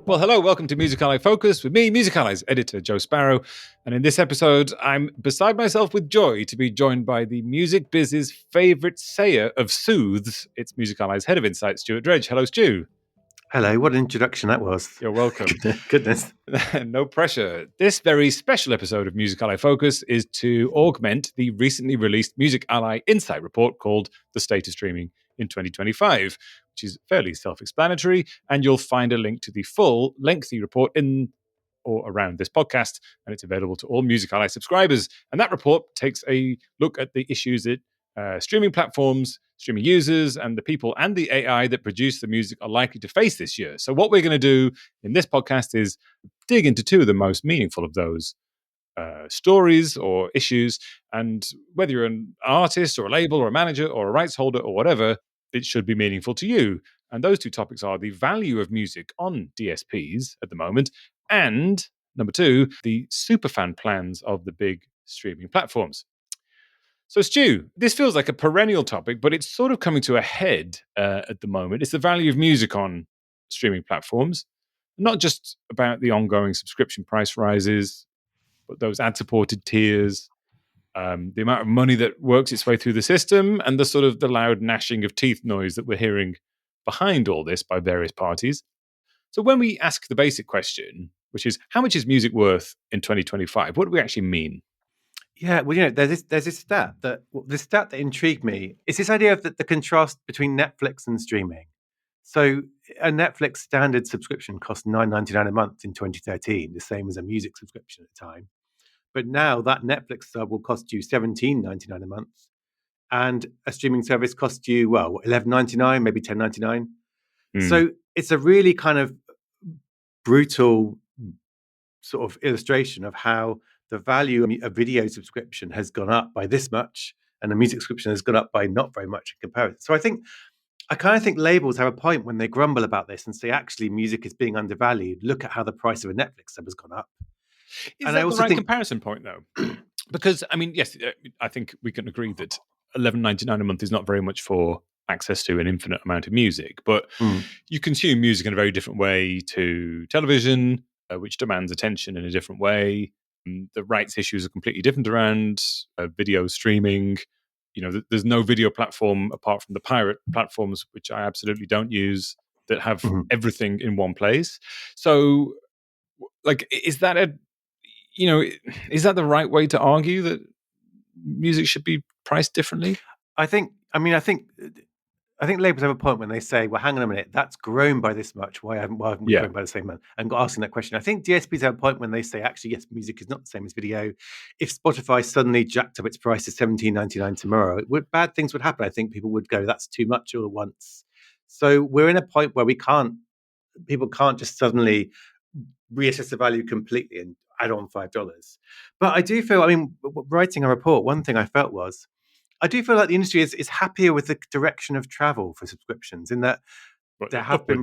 Well, hello, welcome to Music Ally Focus with me, Music Ally's editor, Joe Sparrow. And in this episode, I'm beside myself with joy to be joined by the music biz's favourite sayer of soothes. It's Music Ally's head of insight, Stuart Dredge. Hello, Stu. Hello, what an introduction that was. You're welcome. Goodness. No pressure. This very special episode of Music Ally Focus is to augment the recently released Music Ally Insight report called The State of Streaming in 2025, which is fairly self-explanatory, and you'll find a link to the full, lengthy report in or around this podcast, and it's available to all Music Ally subscribers. And that report takes a look at the issues that streaming platforms, streaming users, and the people and the AI that produce the music are likely to face this year. So what we're going to do in this podcast is dig into two of the most meaningful of those stories or issues, and whether you're an artist or a label or a manager or a rights holder or whatever, it should be meaningful to you. And those two topics are the value of music on DSPs at the moment, and number two, the superfan plans of the big streaming platforms. So, Stu, this feels like a perennial topic, but it's sort of coming to a head at the moment. It's the value of music on streaming platforms, not just about the ongoing subscription price rises, but those ad-supported tiers, the amount of money that works its way through the system, and the sort of the loud gnashing of teeth noise that we're hearing behind all this by various parties. So when we ask the basic question, which is how much is music worth in 2025, what do we actually mean? Yeah, well, there's this stat that intrigued me. It's this idea of the contrast between Netflix and streaming. So a Netflix standard subscription cost $9.99 a month in 2013, the same as a music subscription at the time. But now that Netflix sub will cost you $17.99 a month, and a streaming service costs you, well, $11.99, maybe $10.99. So it's a really kind of brutal sort of illustration of how the value of a video subscription has gone up by this much, and a music subscription has gone up by not very much in comparison. So I kind of think labels have a point when they grumble about this and say, actually, music is being undervalued. Look at how the price of a Netflix sub has gone up. Is that the right comparison point, though? Because, I mean, yes, I think we can agree that $11.99 a month is not very much for access to an infinite amount of music, but you consume music in a very different way to television, which demands attention in a different way. The rights issues are completely different around video streaming. There's no video platform apart from the pirate platforms, which I absolutely don't use, that have everything in one place. So, like, is that the right way to argue that music should be priced differently? I think labels have a point when they say, well, hang on a minute, that's grown by this much. Why haven't we grown by the same amount? And asking that question. I think DSPs have a point when they say, actually, yes, music is not the same as video. If Spotify suddenly jacked up its price to $17.99 tomorrow, bad things would happen. I think people would go, that's too much all at once. So we're in a point where people can't just suddenly reassess the value completely and add on $5. But I do feel, writing a report, one thing I felt was, I do feel like the industry is happier with the direction of travel for subscriptions, in that there have been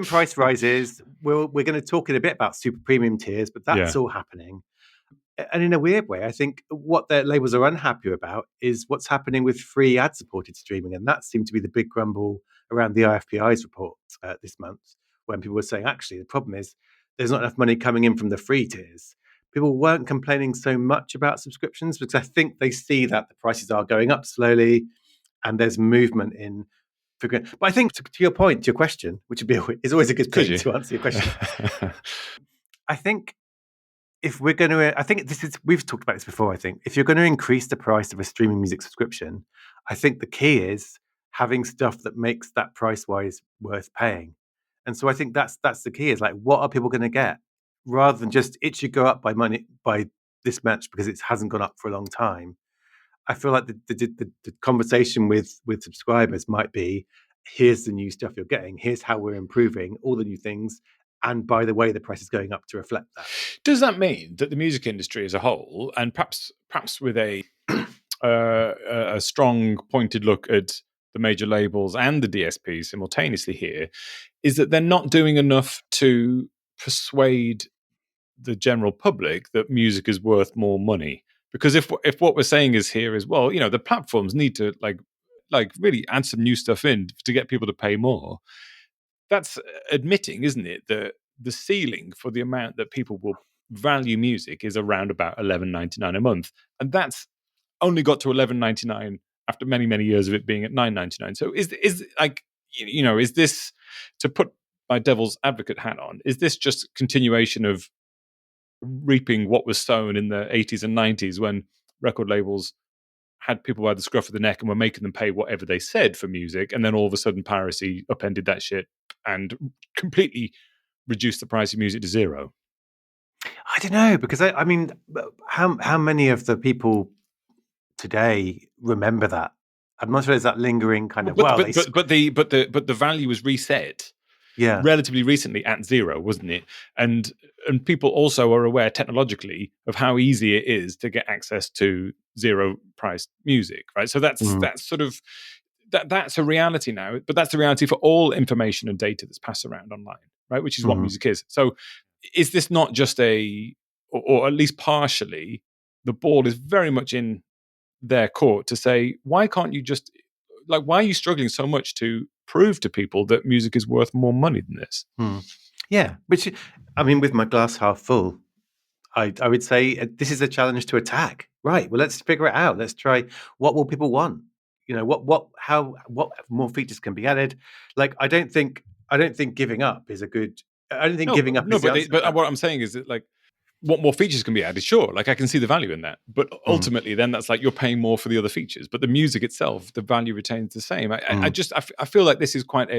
price rises. We're going to talk in a bit about super premium tiers, but that's all happening. And in a weird way, I think what their labels are unhappy about is what's happening with free ad-supported streaming, and that seemed to be the big grumble around the IFPI's report this month, when people were saying, actually, the problem is there's not enough money coming in from the free tiers. People weren't complaining so much about subscriptions because I think they see that the prices are going up slowly and there's movement in figuring. But I think to your point, to your question, which is always a good thing to answer your question. I think if we're going to, we've talked about this before, I think if you're going to increase the price of a streaming music subscription, I think the key is having stuff that makes that price-wise worth paying. And so I think that's the key, is like, what are people going to get? Rather than just, it should go up by this much because it hasn't gone up for a long time. I feel like the conversation with subscribers might be, here's the new stuff you're getting, here's how we're improving all the new things, and by the way, the price is going up to reflect that. Does that mean that the music industry as a whole, and perhaps with a strong pointed look at the major labels and the DSPs simultaneously here, is that they're not doing enough to persuade the general public that music is worth more money? Because if what we're saying is well, the platforms need to like really add some new stuff in to get people to pay more, that's admitting, isn't it, that the ceiling for the amount that people will value music is around about $11.99 a month, and that's only got to $11.99 after many, many years of it being at $9.99. So is like, is this, to put my devil's advocate hat on, is this just continuation of reaping what was sown in the 80s and 90s when record labels had people by the scruff of the neck and were making them pay whatever they said for music, and then all of a sudden piracy upended that shit and completely reduced the price of music to zero? I don't know, because I mean, how many of the people today remember that? I'm not sure there's that lingering kind of, But the value was reset yeah. relatively recently at zero, wasn't it? And people also are aware technologically of how easy it is to get access to zero priced music, right? So that's sort of that's a reality now, but that's the reality for all information and data that's passed around online, right? Which is what music is. So is this not just or at least partially, the ball is very much in their court to say, why can't you just, like, why are you struggling so much to prove to people that music is worth more money than this? Yeah, which, I mean, with my glass half full, I would say this is a challenge to attack. Right. Well, let's figure it out. Let's try, what will people want? What more features can be added? Like, I don't think giving up is a good. I don't think giving up is the answer. But what I'm saying is that, like, what more features can be added? Sure, like, I can see the value in that, but ultimately, then that's like you're paying more for the other features. But the music itself, the value retains the same. I feel like this is quite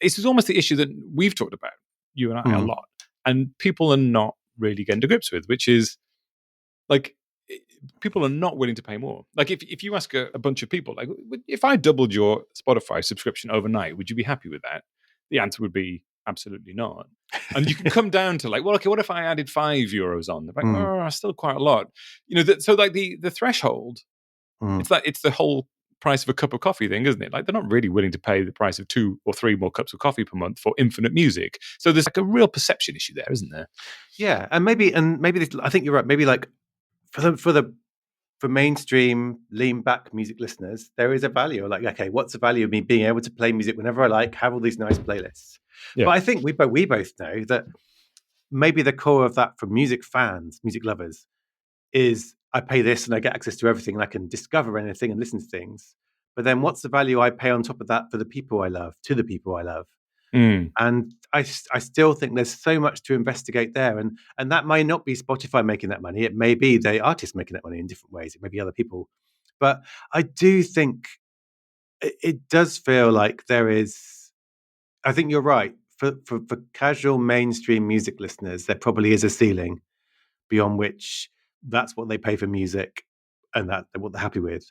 this is almost the issue that we've talked about, you and I, a lot, and people are not really getting to grips with, which is, like, people are not willing to pay more. Like, if you ask a bunch of people, like, if I doubled your Spotify subscription overnight, would you be happy with that? The answer would be absolutely not. And you can come down to, like, well, okay, what if I added €5 on? They're like, oh, still quite a lot. So, like, the threshold, it's like, it's the whole price of a cup of coffee thing, isn't it? Like, they're not really willing to pay the price of 2 or 3 more cups of coffee per month for infinite music. So there's, like, a real perception issue there, isn't there? Yeah, and maybe this, I think you're right. Maybe, like, for mainstream lean back music listeners, there is a value. Like, okay, what's the value of me being able to play music whenever I like, have all these nice playlists? Yeah. But I think we both know that maybe the core of that for music fans, music lovers, is I pay this and I get access to everything and I can discover anything and listen to things. But then what's the value I pay on top of that for the people I love, to the people I love? And I still think there's so much to investigate there. And that may not be Spotify making that money. It may be the artists making that money in different ways. It may be other people. But I do think it does feel like there is, I think you're right. For casual mainstream music listeners, there probably is a ceiling beyond which that's what they pay for music and that what they're happy with.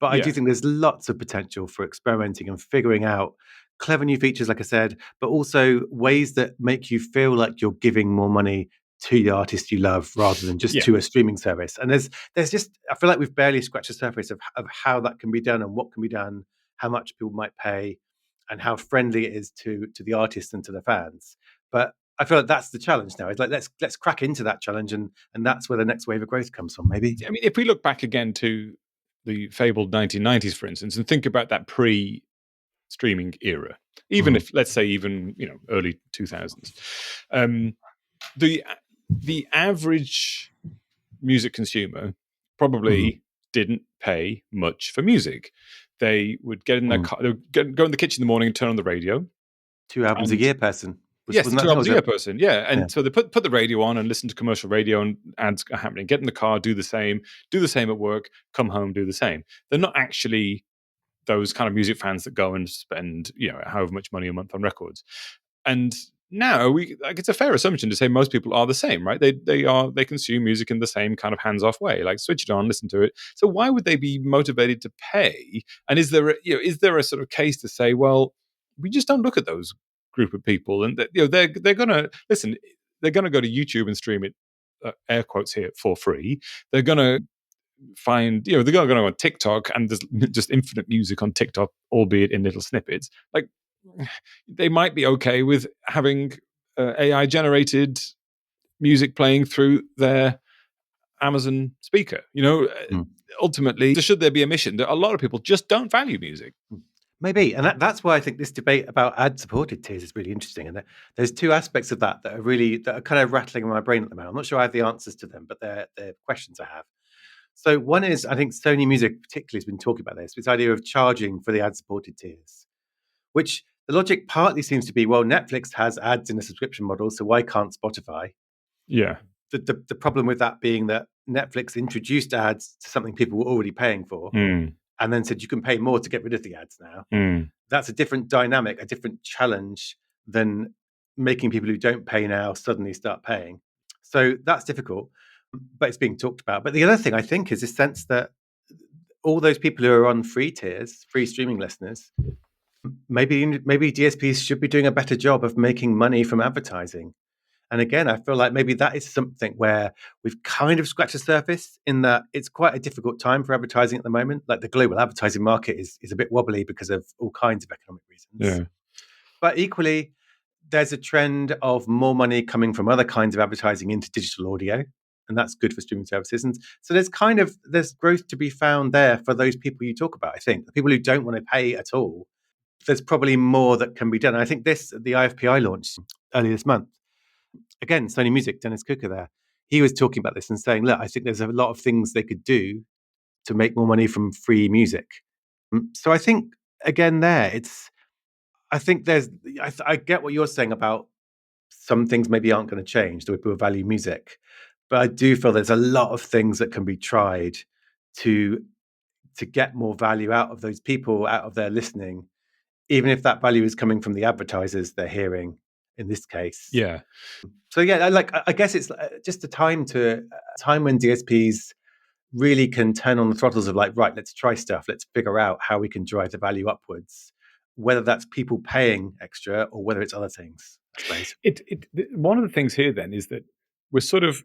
But I do think there's lots of potential for experimenting and figuring out clever new features, like I said, but also ways that make you feel like you're giving more money to the artist you love rather than just to a streaming service. And there's just, I feel like we've barely scratched the surface of how that can be done and what can be done, how much people might pay, and how friendly it is to the artists and to the fans. But I feel like that's the challenge now. It's like, let's crack into that challenge, and that's where the next wave of growth comes from, maybe. I mean, if we look back again to the fabled 1990s, for instance, and think about that pre-streaming era, even if, let's say, even early 2000s, the average music consumer probably didn't pay much for music. They would get in their car, they would go in the kitchen in the morning and turn on the radio. 2 albums a year person. Yes, 2 albums a year person. Yeah, and so they put the radio on and listen to commercial radio, and ads are happening. Get in the car, do the same at work, come home, do the same. They're not actually those kind of music fans that go and spend however much money a month on records. And now it's a fair assumption to say most people are the same, right? They consume music in the same kind of hands-off way, like switch it on, listen to it. So why would they be motivated to pay? And is there a sort of case to say, well, we just don't look at those group of people, and they're gonna listen. They're gonna go to YouTube and stream it, air quotes here, for free. They're gonna find, they're gonna go on TikTok, and there's just infinite music on TikTok, albeit in little snippets. Like, they might be okay with having AI generated music playing through their Amazon speaker. Ultimately, should there be a mission that a lot of people just don't value music? Maybe, and that's why I think this debate about ad-supported tiers is really interesting. And there's two aspects of that that are kind of rattling in my brain at the moment. I'm not sure I have the answers to them, but they're questions I have. So one is, I think Sony Music particularly has been talking about this idea of charging for the ad-supported tiers, which the logic partly seems to be, well, Netflix has ads in a subscription model, so why can't Spotify? Yeah. The problem with that being that Netflix introduced ads to something people were already paying for, and then said you can pay more to get rid of the ads now. That's a different dynamic, a different challenge than making people who don't pay now suddenly start paying. So that's difficult, but it's being talked about. But the other thing I think is this sense that all those people who are on free tiers, free streaming listeners, maybe DSPs should be doing a better job of making money from advertising. And again, I feel like maybe that is something where we've kind of scratched the surface in that it's quite a difficult time for advertising at the moment. Like the global advertising market is a bit wobbly because of all kinds of economic reasons. Yeah. But equally, there's a trend of more money coming from other kinds of advertising into digital audio, and that's good for streaming services. And so there's growth to be found there for those people you talk about. I think the people who don't want to pay at all, there's probably more that can be done. And I think the IFPI launched earlier this month. Again, Sony Music, Dennis Cooker there, he was talking about this and saying, look, I think there's a lot of things they could do to make more money from free music. So I think, again, I get what you're saying about some things maybe aren't going to change, the way people value music. But I do feel there's a lot of things that can be tried to get more value out of those people, out of their listening, even if that value is coming from the advertisers they're hearing in this case. Yeah. So yeah, I guess it's just a time when DSPs really can turn on the throttles of like, right, let's try stuff, let's figure out how we can drive the value upwards, whether that's people paying extra or whether it's other things, I suppose. One of the things here then is that we're sort of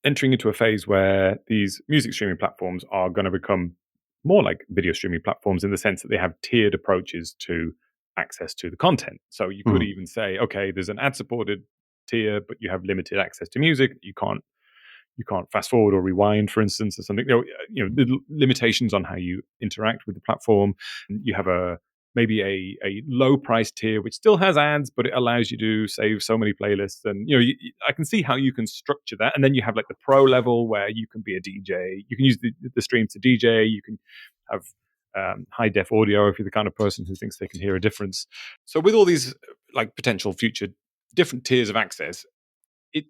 entering into a phase where these music streaming platforms are going to become more like video streaming platforms in the sense that they have tiered approaches to access to the content. So you could even say, okay, there's an ad-supported tier, but you have limited access to music. You can't fast forward or rewind, for instance, or something. The limitations on how you interact with the platform. You have maybe a low price tier which still has ads, but it allows you to save so many playlists. And I can see how you can structure that. And then you have like the pro level where you can be a DJ. You can use the stream to DJ. You can have high def audio if you're the kind of person who thinks they can hear a difference. So with all these like potential future different tiers of access, it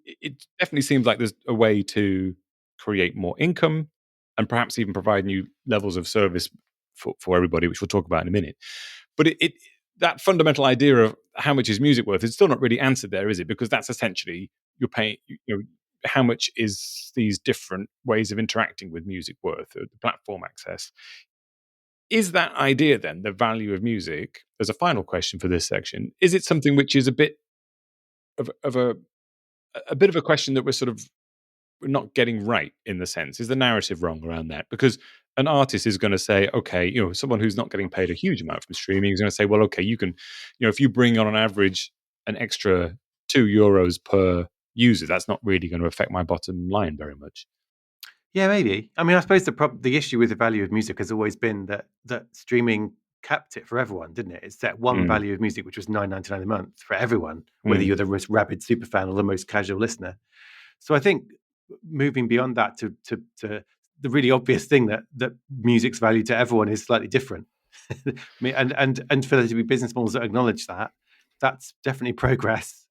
definitely seems like there's a way to create more income and perhaps even provide new levels of service for everybody, which we'll talk about in a minute. But that fundamental idea of how much is music worth is still not really answered there, is it? Because that's essentially you're paying, how much is these different ways of interacting with music worth, the platform access. Is that idea then the value of music? There's a final question for this section. Is it something which is a bit of a bit of a question that we're not getting right in the sense? Is the narrative wrong around that? Because an artist is going to say, okay, someone who's not getting paid a huge amount from streaming is going to say, well, okay, you can, if you bring on average an extra €2 per user, that's not really going to affect my bottom line very much. Yeah, maybe. I mean, I suppose the issue with the value of music has always been that streaming capped it for everyone, didn't it? It set one value of music, which was $9.99 a month for everyone, whether you're the most rabid super fan or the most casual listener. So I think moving beyond that to the really obvious thing that music's value to everyone is slightly different. I mean, and for there to be business models that acknowledge that, that's definitely progress.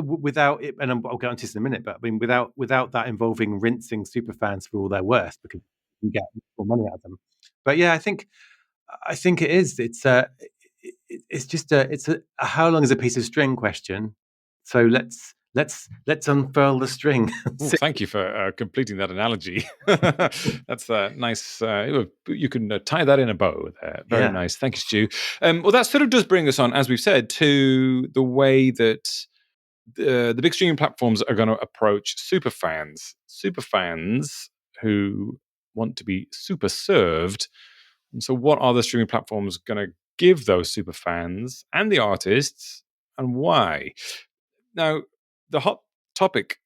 Without it, and I'll get onto this in a minute, but I mean, without that involving rinsing super fans for all their worth because you get more money out of them. But yeah, I think it is. It's just a how long is a piece of string question. So let's unfurl the string. Ooh, thank you for completing that analogy. That's nice. You can tie that in a bow there. Very nice. Thank you, Stu. Well, that sort of does bring us on, as we've said, to the way that the big streaming platforms are going to approach superfans who want to be super served. And so what are the streaming platforms going to give those superfans and the artists, and why? Now, the hot topic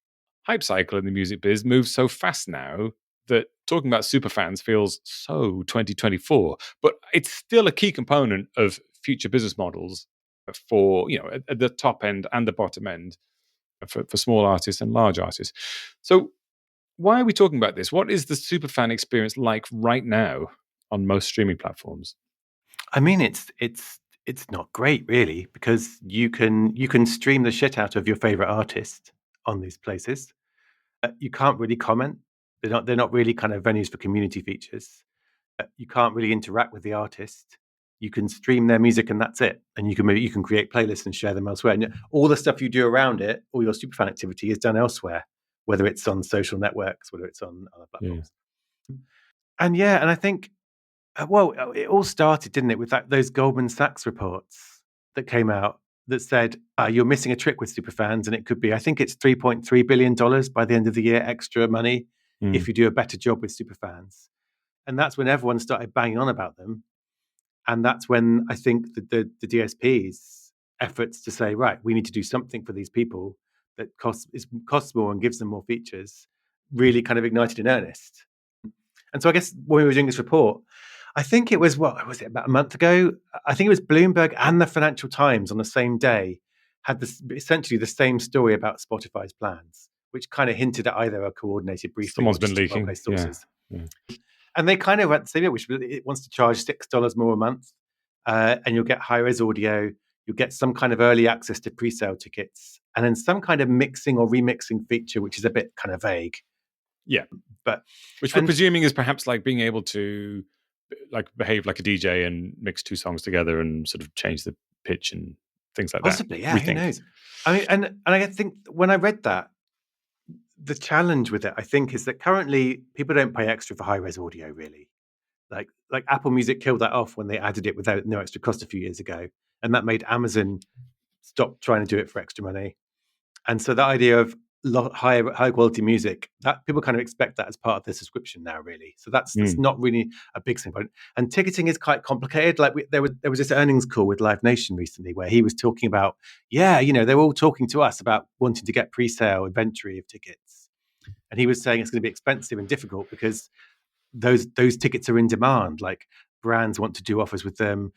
hype cycle in the music biz moves so fast now that talking about superfans feels so 2024, but it's still a key component of future business models for, at the top end and the bottom end for small artists and large artists. So why are we talking about this? What is the superfan experience like right now on most streaming platforms? I mean, it's not great really, because you can stream the shit out of your favorite artist on these places. You can't really comment. They're not really kind of venues for community features. You can't really interact with the artist. You can stream their music and that's it. And you can create playlists and share them elsewhere. And all the stuff you do around it, all your superfan activity is done elsewhere, whether it's on social networks, whether it's on other Yeah. platforms. And I think, well, it all started, didn't it, with those Goldman Sachs reports that came out that said you're missing a trick with superfans, and it could be, I think it's $3.3 billion by the end of the year extra money if you do a better job with superfans. And that's when everyone started banging on about them. And that's when I think the DSPs' efforts to say, right, we need to do something for these people that costs more and gives them more features, really kind of ignited in earnest. And so I guess when we were doing this report, I think it was, what was it, about a month ago? I think it was Bloomberg and the Financial Times on the same day had essentially the same story about Spotify's plans, which kind of hinted at either a coordinated briefing Someone's or been just leaking. well-placed sources. Yeah. And they kind of went the same way, which it wants to charge $6 more a month, and you'll get high-res audio, you'll get some kind of early access to pre-sale tickets, and then some kind of mixing or remixing feature, which is a bit kind of vague. Yeah. But which we're presuming is perhaps like being able to like behave like a DJ and mix two songs together and sort of change the pitch and things like possibly, that. yeah, who knows? I mean, and I think when I read that, the challenge with it, I think, is that currently people don't pay extra for high-res audio, really. Like Apple Music killed that off when they added it without no extra cost a few years ago, and that made Amazon stop trying to do it for extra money. And so that idea of high quality music, that people kind of expect that as part of their subscription now, really. So that's not really a big thing. And ticketing is quite complicated. Like there was this earnings call with Live Nation recently where he was talking about, they're all talking to us about wanting to get pre-sale inventory of tickets, and he was saying it's going to be expensive and difficult because those tickets are in demand. Like brands want to do offers with them.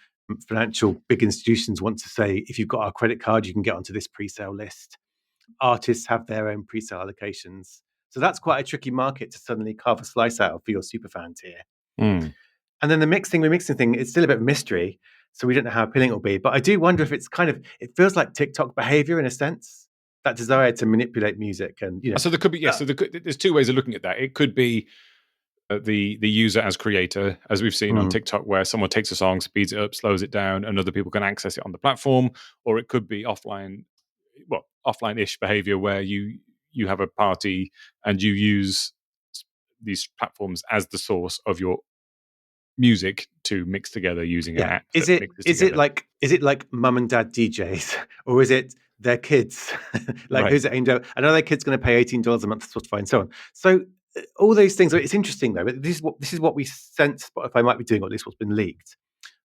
Financial big institutions want to say, if you've got our credit card, you can get onto this pre-sale list. Artists have their own pre-sale allocations. So that's quite a tricky market to suddenly carve a slice out of for your superfan tier. And then the remixing thing, it's still a bit of a mystery. So we don't know how appealing it'll be. But I do wonder if it's it feels like TikTok behavior in a sense, that desire to manipulate music. And, So there could be, there's two ways of looking at that. It could be the user as creator, as we've seen on TikTok, where someone takes a song, speeds it up, slows it down, and other people can access it on the platform. Or it could be offline-ish behavior where you have a party and you use these platforms as the source of your music to mix together using an app. Is it like mum and dad DJs, or is it their kids? Who's it aimed at? I know their kid's going to pay $18 a month for Spotify and so on. So all those things. It's interesting though. But this is what we sense Spotify might be doing, or at least what's been leaked.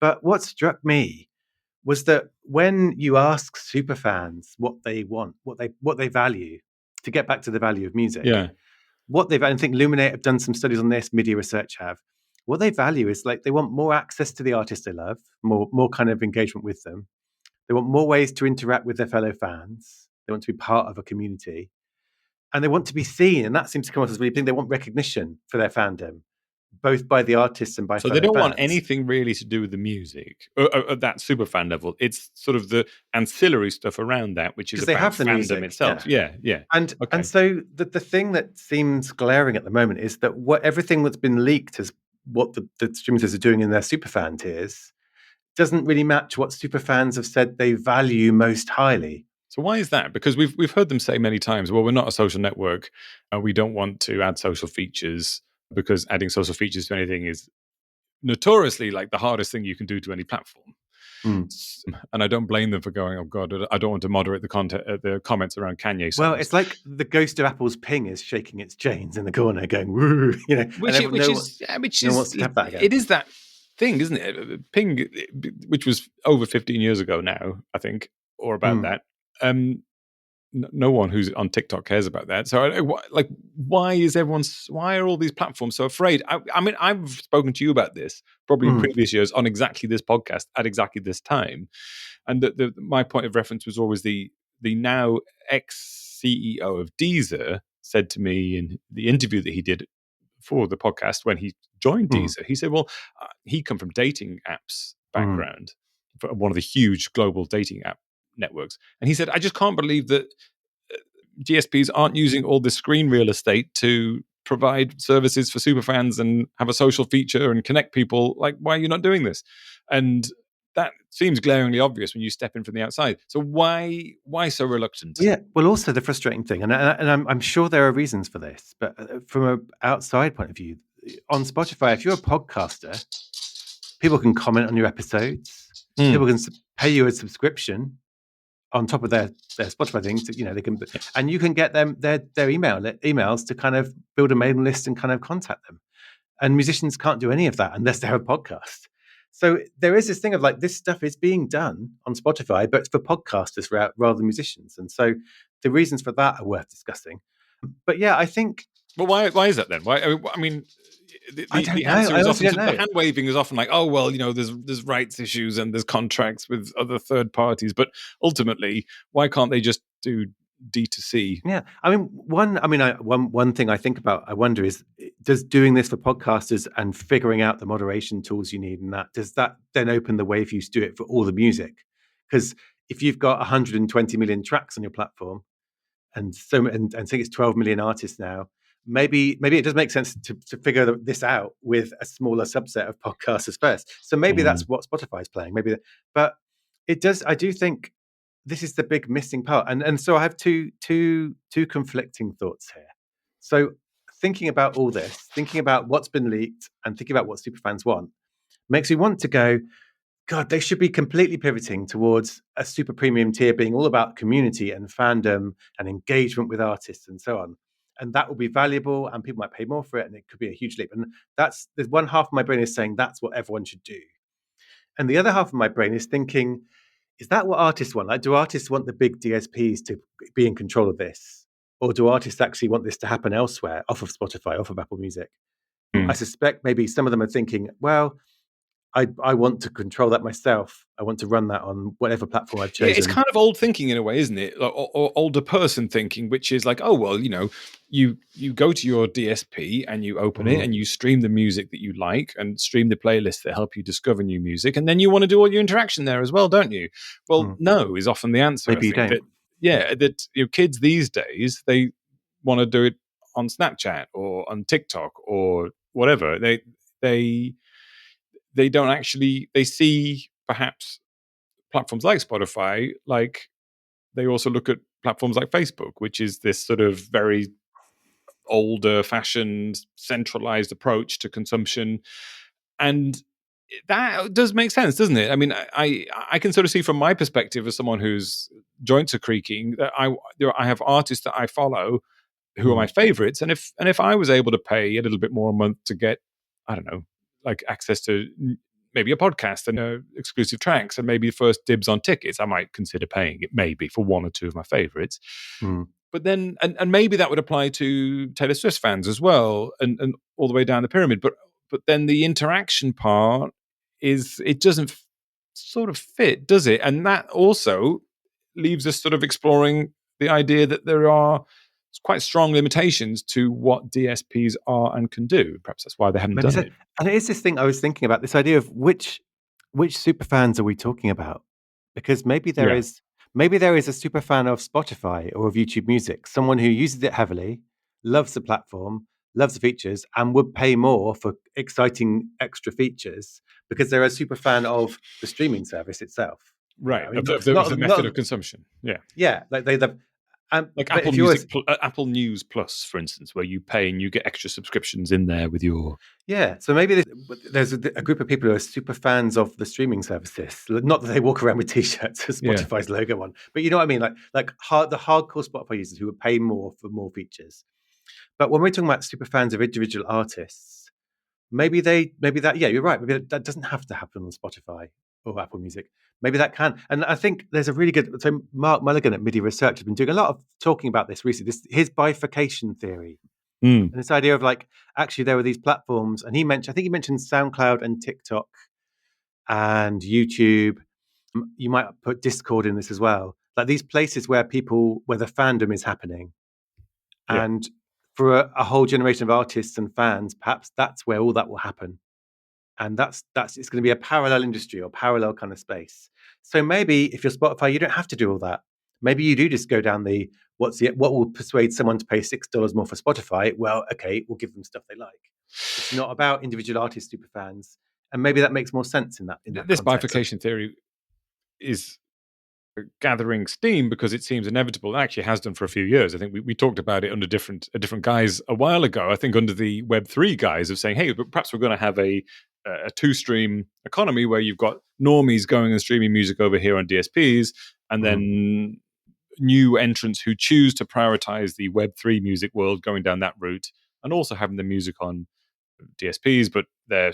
But what struck me was that when you ask superfans what they want, what they value, to get back to the value of music, I think Luminate have done some studies on this, Media Research have. What they value is they want more access to the artists they love, more kind of engagement with them. They want more ways to interact with their fellow fans. They want to be part of a community, and they want to be seen. And that seems to come off as really big. They want recognition for their fandom, both by the artists and by fellow fans. So they don't want anything really to do with the music at that superfan level. It's sort of the ancillary stuff around that, which is about have the fandom music itself. Yeah. And so the thing that seems glaring at the moment is that everything that's been leaked as what the streamers are doing in their superfan tiers doesn't really match what superfans have said they value most highly. So why is that? Because we've heard them say many times, well, we're not a social network. We don't want to add social features because adding social features to anything is notoriously like the hardest thing you can do to any platform. And I don't blame them for going, oh God, I don't want to moderate the comments around Kanye songs. Well, it's like the ghost of Apple's Ping is shaking its chains in the corner going, woo, which no one wants to have that again. It is that thing, isn't it? Ping, which was over 15 years ago now, I think, or about that. no one who's on TikTok cares about that. So, why are all these platforms so afraid? I mean, I've spoken to you about this probably in previous years on exactly this podcast at exactly this time, and my point of reference was always the now ex CEO of Deezer said to me in the interview that he did for the podcast when he joined Deezer, he said, "Well, he come from dating apps background, for one of the huge global dating app networks, and he said, I just can't believe that DSPs aren't using all this screen real estate to provide services for superfans and have a social feature and connect people. Like, why are you not doing this?" And that seems glaringly obvious when you step in from the outside. So why so reluctant? Yeah, well, also the frustrating thing, and I'm sure there are reasons for this, but from an outside point of view, on Spotify, if you're a podcaster, people can comment on your episodes. People can pay you a subscription on top of their Spotify things. You know, they can, and you can get them their emails to kind of build a mailing list and kind of contact them. And musicians can't do any of that unless they have a podcast. So there is this thing of like, this stuff is being done on Spotify, but it's for podcasters rather than musicians. And so the reasons for that are worth discussing. But yeah, I think. But why is that then? Why? I mean, the answer is often the hand waving is often like, oh well, you know, there's rights issues and there's contracts with other third parties. But ultimately, why can't they just do D2C? Yeah, I mean, one thing I think about, I wonder is, does doing this for podcasters and figuring out the moderation tools you need, and does that then open the way for you to do it for all the music? Because if you've got 120 million tracks on your platform, and I think it's 12 million artists now, maybe it does make sense to figure this out with a smaller subset of podcasters first. So maybe that's what Spotify's playing. But it does. I do think this is the big missing part, and so I have two conflicting thoughts here. So thinking about all this, thinking about what's been leaked, and thinking about what superfans want, makes me want to go, God, they should be completely pivoting towards a super premium tier being all about community and fandom and engagement with artists and so on. And that will be valuable and people might pay more for it and it could be a huge leap. And there's one half of my brain is saying that's what everyone should do. And the other half of my brain is thinking, is that what artists want? Like, do artists want the big DSPs to be in control of this? Or do artists actually want this to happen elsewhere, off of Spotify, off of Apple Music? I suspect maybe some of them are thinking, well, I want to control that myself. I want to run that on whatever platform I've chosen. Yeah, it's kind of old thinking in a way, isn't it? Or older person thinking, which is like, oh, well, you know, you go to your DSP and you open it and you stream the music that you like and stream the playlists that help you discover new music. And then you want to do all your interaction there as well, don't you? Well, no is often the answer. Maybe you don't. That kids these days, they want to do it on Snapchat or on TikTok or whatever. They don't actually, they see perhaps platforms like Spotify, like they also look at platforms like Facebook, which is this sort of very older fashioned centralized approach to consumption. And that does make sense, doesn't it? I mean, I can sort of see from my perspective as someone whose joints are creaking that I have artists that I follow who are my favorites. And if I was able to pay a little bit more a month to get, I don't know, like access to maybe a podcast and exclusive tracks and maybe first dibs on tickets, I might consider paying it maybe for one or two of my favorites. But then, and maybe that would apply to Taylor Swift fans as well, and all the way down the pyramid. But then the interaction part it doesn't sort of fit, does it? And that also leaves us sort of exploring the idea that there are quite strong limitations to what DSPs are and can do. Perhaps that's why they haven't done it. And it is this thing I was thinking about, this idea of which superfans are we talking about? Because maybe there is a super fan of Spotify or of YouTube Music, someone who uses it heavily, loves the platform, loves the features, and would pay more for exciting extra features because they're a super fan of the streaming service itself. Right, you know, of the method of consumption. Yeah, like like Apple News Plus, for instance, where you pay and you get extra subscriptions in there with your. Yeah, so maybe there's a group of people who are super fans of the streaming services. Not that they walk around with T-shirts with Spotify's logo on, but you know what I mean, like the hardcore Spotify users who would pay more for more features. But when we're talking about super fans of individual artists, maybe that you're right. Maybe that doesn't have to happen on Spotify or Apple Music. Maybe that can. And I think there's a really good. So Mark Mulligan at MIDI Research has been doing a lot of talking about this recently. His bifurcation theory, Mm. and this idea of like actually there were these platforms, and I think he mentioned SoundCloud and TikTok and YouTube. You might put Discord in this as well. Like these places where the fandom is happening, Yeah. and for a whole generation of artists and fans, perhaps that's where all that will happen. And that's it's going to be a parallel industry or parallel kind of space. So maybe if you're Spotify, you don't have to do all that. Maybe you do just go down what will persuade someone to pay $6 more for Spotify? Well, okay, we'll give them stuff they like. It's not about individual artist super fans, and maybe that makes more sense in that This context. bifurcation theory is gathering steam because it seems inevitable. It actually has done for a few years. I think we talked about it under different guise a while ago. I think under the Web3 guise of saying, hey, but perhaps we're going to have a two-stream economy where you've got normies going and streaming music over here on DSPs, and then new entrants who choose to prioritize the Web3 music world going down that route, and also having the music on DSPs, but their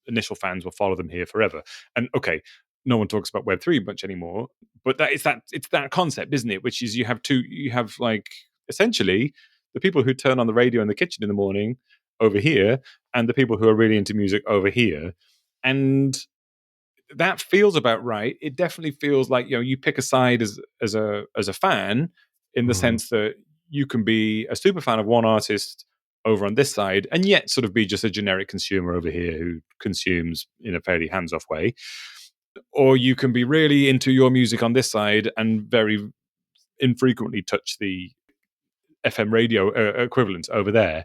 initial fans will follow them here forever. And okay, no one talks about Web3 much anymore, but it's that concept, isn't it? Which is you have like essentially the people who turn on the radio in the kitchen in the morning over here, and the people who are really into music over here, and that feels about right. It definitely feels like you pick a side as a fan, in the sense that you can be a super fan of one artist over on this side, and yet sort of be just a generic consumer over here who consumes in a fairly hands-off way. Or you can be really into your music on this side and very infrequently touch the FM radio equivalent over there.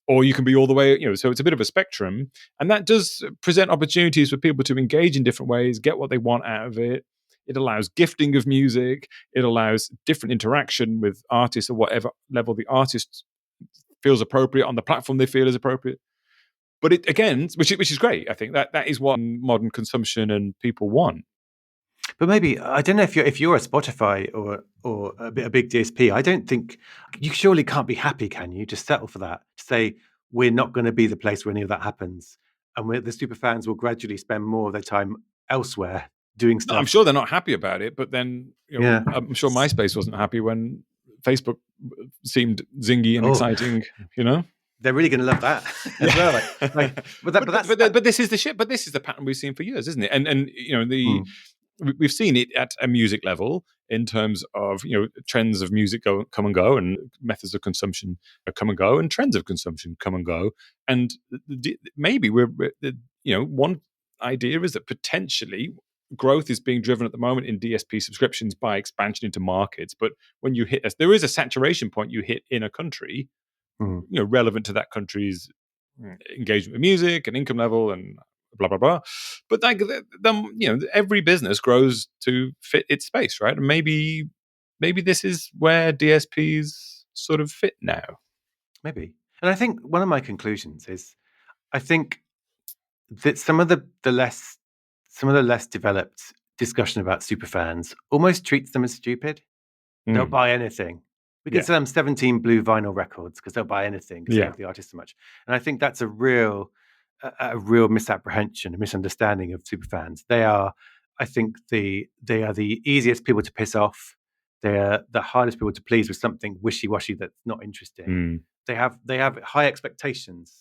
Or you can be all the way, so it's a bit of a spectrum. And that does present opportunities for people to engage in different ways, get what they want out of it. It allows gifting of music. It allows different interaction with artists at whatever level the artist feels appropriate on the platform they feel is appropriate. But it again, which is great. I think that is what modern consumption and people want. But maybe I don't know if you're a Spotify or a big DSP. I don't think you surely can't be happy, can you? Just settle for that. Say we're not going to be the place where any of that happens, and the super fans will gradually spend more of their time elsewhere doing stuff. I'm sure they're not happy about it, but then I'm sure MySpace wasn't happy when Facebook seemed zingy and exciting. They're really going to love that as well. But this is the shit. But this is the pattern we've seen for years, isn't it? And we've seen it at a music level in terms of trends of music come and go, and methods of consumption come and go, and trends of consumption come and go. And maybe we're one idea is that potentially growth is being driven at the moment in DSP subscriptions by expansion into markets. But when you hit there is a saturation point you hit in a country, relevant to that country's engagement with music and income level and blah blah blah. But every business grows to fit its space, right? And maybe this is where DSPs sort of fit now. Maybe. And I think one of my conclusions is I think that some of the less developed discussion about superfans almost treats them as stupid. They'll buy anything. We can sell them 17 blue vinyl records because they'll buy anything because they love the artist so much. And I think that's a real misapprehension, a misunderstanding of superfans. They are the easiest people to piss off. They're the hardest people to please with something wishy-washy that's not interesting. They have high expectations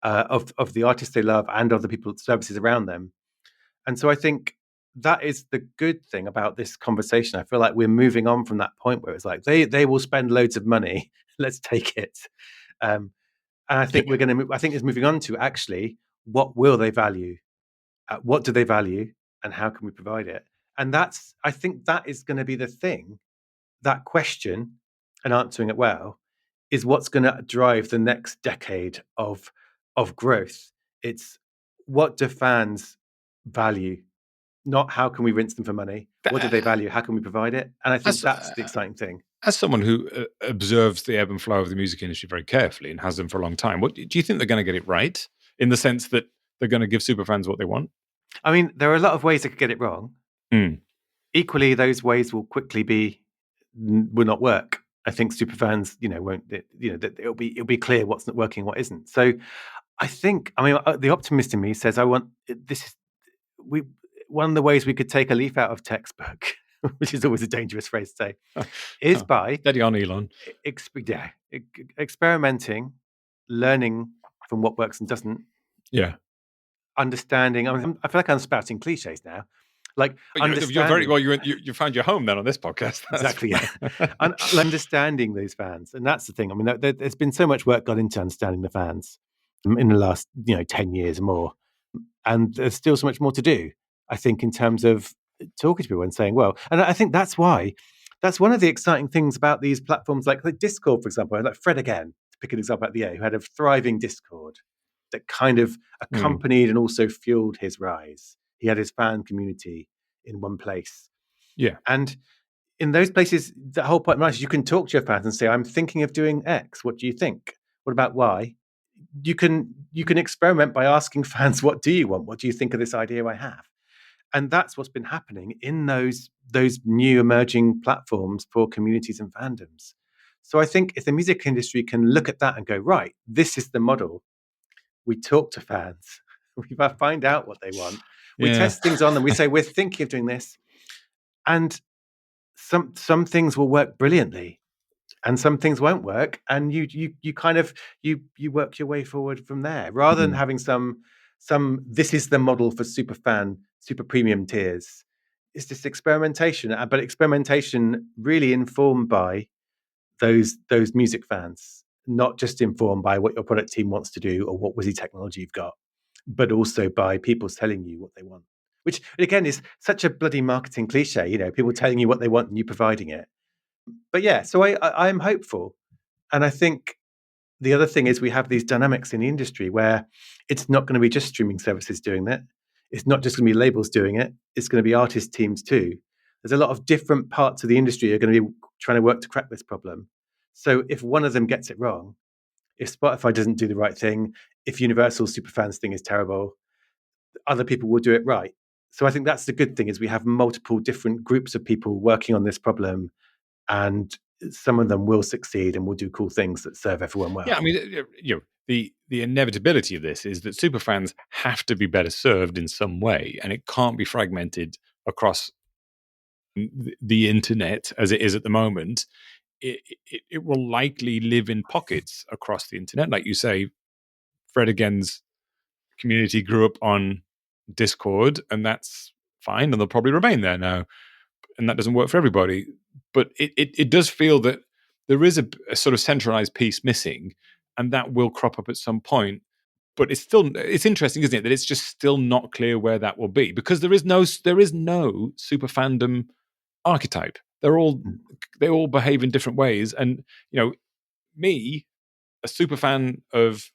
of the artists they love and of the people services around them. And so I think that is the good thing about this conversation. I feel like we're moving on from that point where it's like they will spend loads of money. Let's take it. And I think we're going to. I think it's moving on to actually what will they value, what do they value, and how can we provide it? And I think that is going to be the thing. That question and answering it well is what's going to drive the next decade of growth. It's what do fans value? Not how can we rinse them for money? What do they value? How can we provide it? And I think that's the exciting thing. As someone who observes the ebb and flow of the music industry very carefully and has them for a long time, what do you think they're going to get it right? In the sense that they're going to give superfans what they want? I mean, there are a lot of ways they could get it wrong. Equally, those ways will will not work. I think superfans, won't. It'll be clear what's not working, what isn't. So, I think, the optimist in me says, one of the ways we could take a leaf out of textbook, which is always a dangerous phrase to say, is by steady on, Elon. Experimenting, learning from what works and doesn't. Yeah. Understanding. I feel like I'm spouting cliches now. Like but you're very well. You found your home then on this podcast. Exactly. Yeah. And understanding those fans, and that's the thing. I mean, there's been so much work gone into understanding the fans in the last 10 years or more, and there's still so much more to do. I think in terms of talking to people and saying, well, and I think that's why. That's one of the exciting things about these platforms like Discord, for example, like Fred again, to pick an example out the air, who had a thriving Discord that kind of accompanied and also fueled his rise. He had his fan community in one place. Yeah. And in those places, the whole point is you can talk to your fans and say, I'm thinking of doing X. What do you think? What about Y? You can experiment by asking fans, what do you want? What do you think of this idea I have? And that's what's been happening in those new emerging platforms for communities and fandoms. So I think if the music industry can look at that and go, right, this is the model. We talk to fans. We find out what they want. We test things on them. We say, we're thinking of doing this. And some things will work brilliantly and some things won't work. And you kind of work your way forward from there rather than having some this is the model for super fan, super premium tiers. It's just experimentation, but experimentation really informed by those music fans, not just informed by what your product team wants to do or what WYSI technology you've got, but also by people telling you what they want, which again is such a bloody marketing cliche, people telling you what they want and you providing it. But yeah, so I'm hopeful. And I think the other thing is we have these dynamics in the industry where it's not going to be just streaming services doing that. It's not just going to be labels doing it. It's going to be artist teams too. There's a lot of different parts of the industry are going to be trying to work to crack this problem. So if one of them gets it wrong, if Spotify doesn't do the right thing, if Universal's superfans thing is terrible, other people will do it right. So I think that's the good thing is we have multiple different groups of people working on this problem, and some of them will succeed and will do cool things that serve everyone well. Yeah, I mean, the inevitability of this is that superfans have to be better served in some way, and it can't be fragmented across the internet as it is at the moment. It will likely live in pockets across the internet, like you say. Fred Again's community grew up on Discord, and that's fine, and they'll probably remain there now. And that doesn't work for everybody, but it does feel that there is a sort of centralized piece missing, and that will crop up at some point. But it's interesting, isn't it, that it's just still not clear where that will be, because there is no super fandom archetype. They all behave in different ways, and me, a super fan of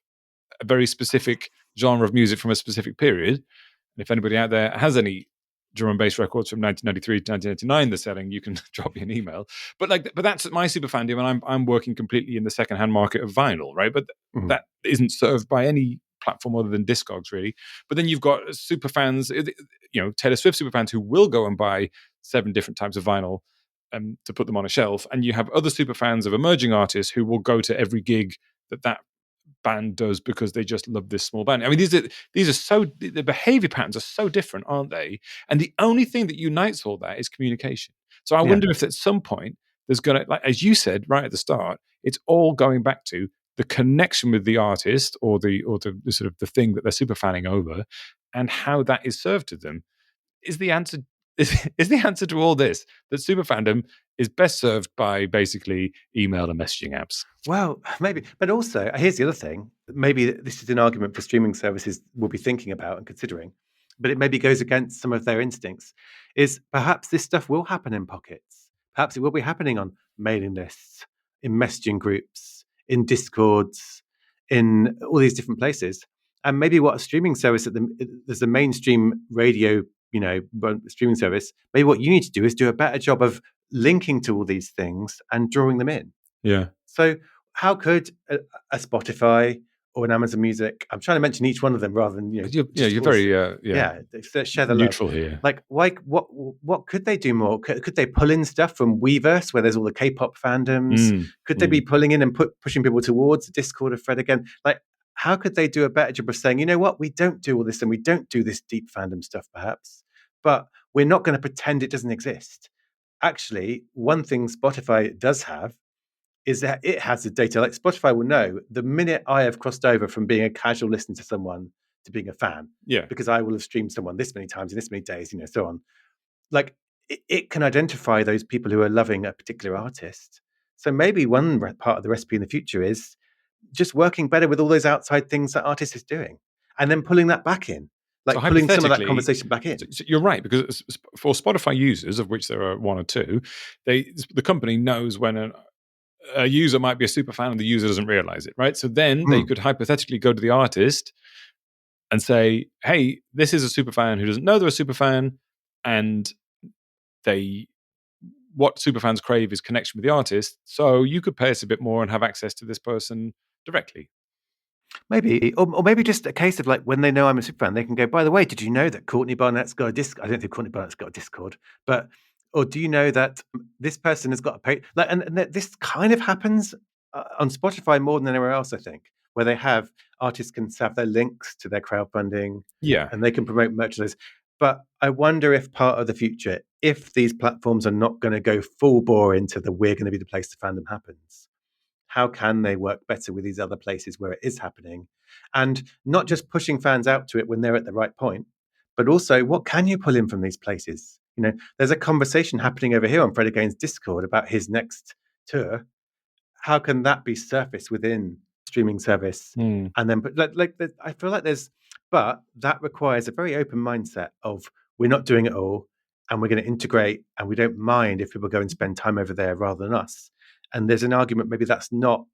a very specific genre of music from a specific period. And if anybody out there has any drum and bass records from 1993 to 1999 they're selling, you can drop me an email. But that's my super fandom, and I'm working completely in the secondhand market of vinyl, right? But that isn't served by any platform other than Discogs, really. But then you've got super fans, Taylor Swift super fans who will go and buy 7 different types of vinyl to put them on a shelf, and you have other super fans of emerging artists who will go to every gig that band does because they just love this small band. I mean, these are so, the behavior patterns are so different, aren't they? And the only thing that unites all that is communication. So I wonder if at some point there's going to, like as you said right at the start, it's all going back to the connection with the artist or the sort of the thing that they're super fanning over, and how that is served to them. Is the answer is the answer to all this that super fandom is best served by basically email and messaging apps? Well, maybe. But also, here's the other thing. Maybe this is an argument for streaming services will be thinking about and considering, but it maybe goes against some of their instincts, is perhaps this stuff will happen in pockets. Perhaps it will be happening on mailing lists, in messaging groups, in Discords, in all these different places. And maybe what a streaming service there's a mainstream radio, streaming service, maybe what you need to do is do a better job of linking to all these things and drawing them in. Yeah. So how could a Spotify or an Amazon Music, I'm trying to mention each one of them rather than, you're very share the neutral love here. Like, what could they do more? Could they pull in stuff from Weverse where there's all the K-pop fandoms? Could they be pulling in and pushing people towards the Discord of Fred again? Like, how could they do a better job of saying, you know what, we don't do all this and we don't do this deep fandom stuff perhaps, but we're not going to pretend it doesn't exist. Actually, one thing Spotify does have is that it has the data. Like Spotify will know the minute I have crossed over from being a casual listener to someone to being a fan, because I will have streamed someone this many times in this many days, so on. Like it can identify those people who are loving a particular artist. So maybe one part of the recipe in the future is just working better with all those outside things that artist is doing, and then pulling that back in, like pulling some of that conversation back in. So you're right, because for Spotify users, of which there are one or two, the company knows when a user might be a super fan and the user doesn't realize it, right? So then they could hypothetically go to the artist and say, hey, this is a super fan who doesn't know they're a super fan, and what super fans crave is connection with the artist, so you could pay us a bit more and have access to this person directly. Maybe, or maybe just a case of like when they know I'm a super fan, they can go, by the way, did you know that Courtney Barnett's got a Discord? I don't think Courtney Barnett's got a Discord, but, or do you know that this person has got a page? Like, and this kind of happens on Spotify more than anywhere else, I think, where they have artists can have their links to their crowdfunding, and they can promote merchandise. But I wonder if part of the future, if these platforms are not going to go full bore into the we're going to be the place the fandom happens, how can they work better with these other places where it is happening? And not just pushing fans out to it when they're at the right point, but also what can you pull in from these places? There's a conversation happening over here on Fred Again's Discord about his next tour. How can that be surfaced within streaming service? And then, but I feel like but that requires a very open mindset of we're not doing it all, and we're going to integrate, and we don't mind if people go and spend time over there rather than us. And there's an argument maybe that's not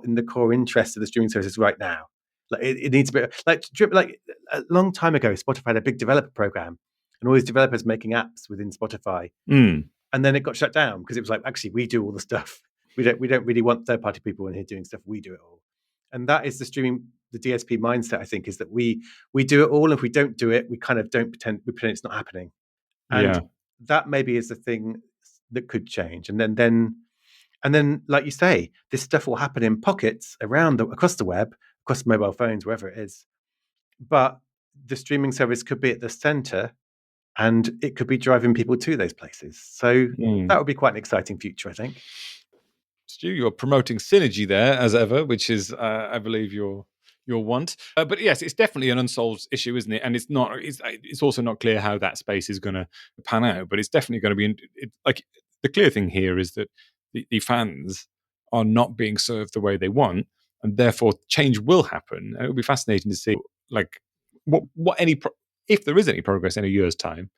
in the core interest of the streaming services right now. Like it needs a bit like a long time ago, Spotify had a big developer program, and all these developers making apps within Spotify, and then it got shut down because it was like, actually, we do all the stuff. We don't really want third party people in here doing stuff. We do it all, and that is the DSP mindset. I think is that we do it all. If we don't do it, we kind of don't pretend. We pretend it's not happening, and that maybe is the thing that could change. And then, like you say, this stuff will happen in pockets across the web, across mobile phones, wherever it is. But the streaming service could be at the center, and it could be driving people to those places. So that would be quite an exciting future, I think. Stu, you're promoting synergy there as ever, which is, I believe, your want. But yes, it's definitely an unsolved issue, isn't it? And it's not. It's also not clear how that space is going to pan out. But it's definitely going to be like the clear thing here is that the fans are not being served the way they want, and therefore change will happen. And it will be fascinating to see, like, if there is any progress in a year's time.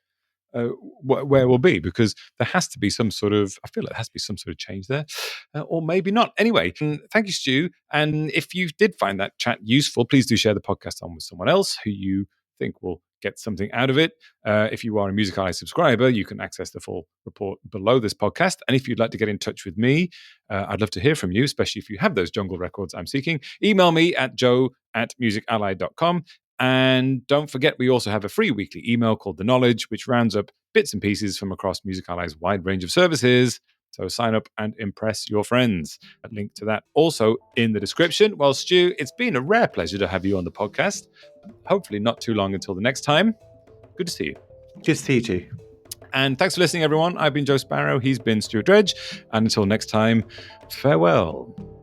Where we'll be, because there has to be some sort of, I feel like there has to be some sort of change there, or maybe not. Anyway, thank you, Stu. And if you did find that chat useful, please do share the podcast on with someone else who you think will get something out of it. If you are a Music Ally subscriber, you can access the full report below this podcast. And if you'd like to get in touch with me, I'd love to hear from you, especially if you have those jungle records I'm seeking. Email me at joe@musically.com. And don't forget, we also have a free weekly email called The Knowledge, which rounds up bits and pieces from across Music Ally's wide range of services. So sign up and impress your friends. A link to that also in the description. Well, Stu, it's been a rare pleasure to have you on the podcast. Hopefully not too long until the next time. Good to see you. Good to see you too. And thanks for listening, everyone. I've been Joe Sparrow. He's been Stuart Dredge. And until next time, farewell.